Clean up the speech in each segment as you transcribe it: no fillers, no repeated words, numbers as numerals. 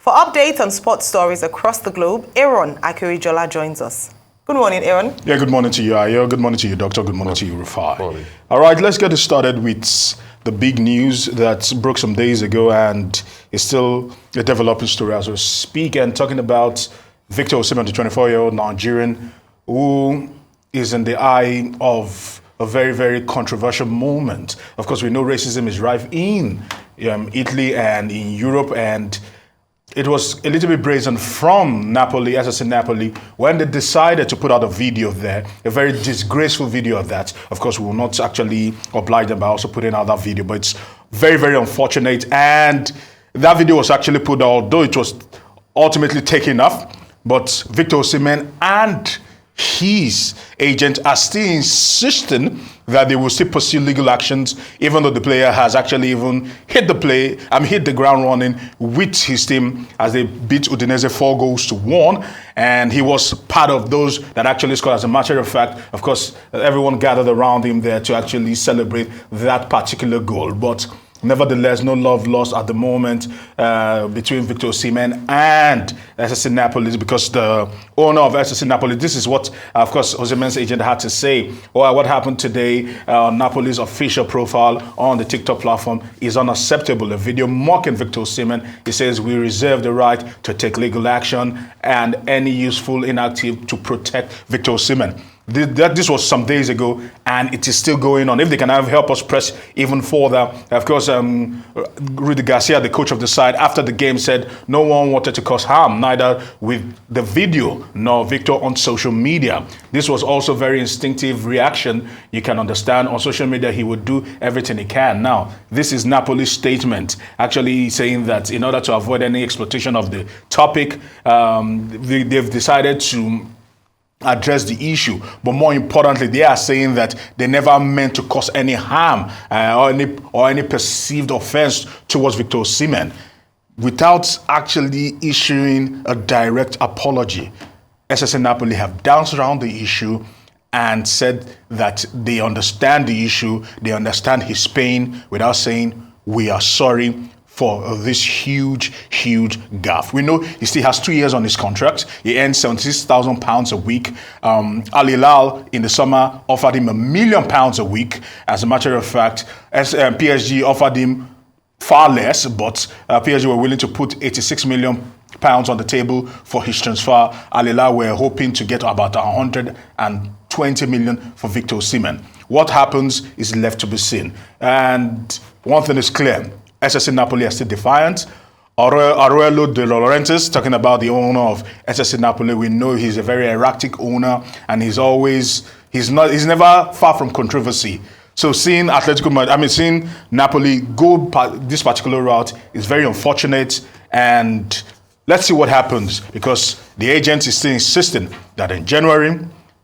For updates on sports stories across the globe, Aaron Akirijola joins us. Good morning, Aaron. Yeah, good morning to you, Ayo. Good morning to you, Doctor. Good morning to you, Rufai. All right, let's get started with the big news that broke some days ago and is still a developing story as we speak, and talking about Victor Osimhen, the 24-year-old Nigerian, who is in the eye of a very, very controversial moment. Of course, we know racism is rife in Italy and in Europe, and it was a little bit brazen from Napoli, SSC Napoli, when they decided to put out a video there, a very disgraceful video of that. Of course, we will not actually oblige them by also putting out that video, but it's very, very unfortunate. And that video was actually put out, though it was ultimately taken off, but Victor Osimhen and his agent are still insisting that they will still pursue legal actions, even though the player has actually even hit the ground running with his team as they beat Udinese 4-1, and he was part of those that actually scored. As a matter of fact, of course, everyone gathered around him there to actually celebrate that particular goal. But nevertheless, no love lost at the moment between Victor Osimhen and SSC Napoli, because the owner of SSC Napoli, this is what, of course, Osimhen's agent had to say. What happened today, Napoli's official profile on the TikTok platform is unacceptable. A video mocking Victor Osimhen. He says, "We reserve the right to take legal action and any useful inactive to protect Victor Osimhen." This was some days ago, and it is still going on. If they can help us press even further. Of course, Rudy Garcia, the coach of the side, after the game said no one wanted to cause harm, neither with the video nor Victor on social media. This was also very instinctive reaction. You can understand on social media he would do everything he can. Now, this is Napoli's statement, actually saying that in order to avoid any exploitation of the topic, they've decided to address the issue, but more importantly, they are saying that they never meant to cause any harm or any perceived offense towards Victor Osimhen, without actually issuing a direct apology. SSC Napoli have danced around the issue and said that they understand the issue, they understand his pain, without saying, "We are sorry for this huge gaffe." We know he still has 2 years on his contract. He earns £76,000 a week. Al Hilal in the summer offered him £1 million a week. As a matter of fact, PSG offered him far less, but PSG were willing to put £86 million on the table for his transfer. Al Hilal were hoping to get about £120 million for Victor Osimhen. What happens is left to be seen. And one thing is clear: SSC Napoli are still defiant. Aurelio De Laurentiis, talking about the owner of SSC Napoli, we know he's a very erratic owner, and he's never far from controversy. So seeing Napoli go this particular route is very unfortunate, and let's see what happens, because the agent is still insisting that in January,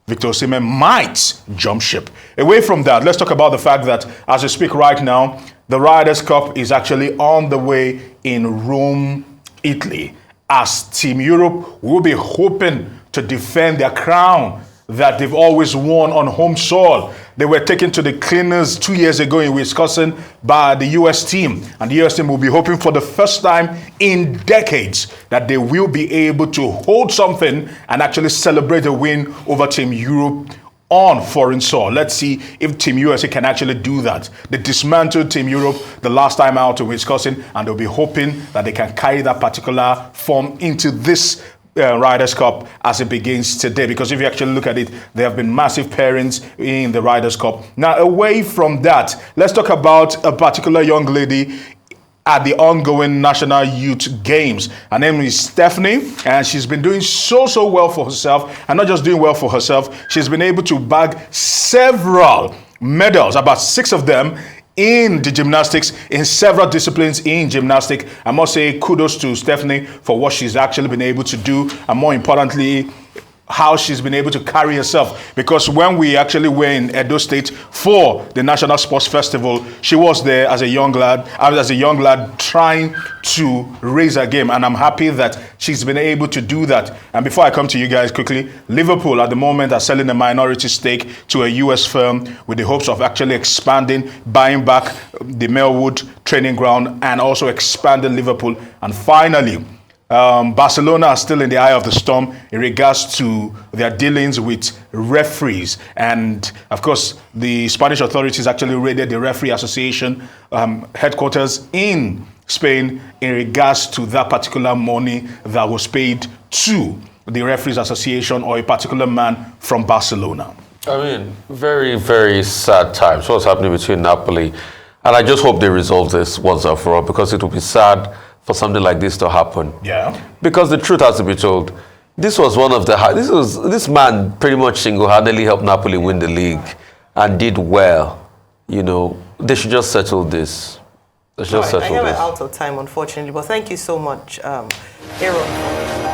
Victor Osimhen might jump ship. Away from that, let's talk about the fact that as we speak right now, the Riders' Cup is actually on the way in Rome, Italy, as Team Europe will be hoping to defend their crown that they've always won on home soil. They were taken to the cleaners 2 years ago in Wisconsin by the U.S. team, and the U.S. team will be hoping for the first time in decades that they will be able to hold something and actually celebrate a win over Team Europe on foreign soil. Let's see if Team USA can actually do that. They dismantled Team Europe the last time out to Wisconsin, and they'll be hoping that they can carry that particular form into this Riders' Cup as it begins today, because if you actually look at it, there have been massive pairings in the Riders' Cup. Now, away from that, let's talk about a particular young lady at the ongoing National Youth Games. Her name is Stephanie, and she's been doing so well for herself, and not just doing well for herself, she's been able to bag several medals, about 6 of them, in the gymnastics, in several disciplines in gymnastics. I must say kudos to Stephanie for what she's actually been able to do, and more importantly, how she's been able to carry herself. Because when we actually were in Edo State for the National Sports Festival, she was there as a young lad trying to raise her game, and I'm happy that she's been able to do that. And before I come to you guys quickly, Liverpool at the moment are selling a minority stake to a US firm with the hopes of actually expanding, buying back the Melwood training ground, and also expanding Liverpool. And finally, Barcelona are still in the eye of the storm in regards to their dealings with referees. And, of course, the Spanish authorities actually raided the Referee Association headquarters in Spain in regards to that particular money that was paid to the Referees Association or a particular man from Barcelona. I mean, very, very sad times. What's happening between Napoli, and I just hope they resolve this once and for all, because it would be sad for something like this to happen. Yeah. Because the truth has to be told, this was one of the this man pretty much single-handedly helped Napoli win the league and did well. You know, they should just settle this. They should just settle I this. we're out of time, unfortunately, but thank you so much, Aaron.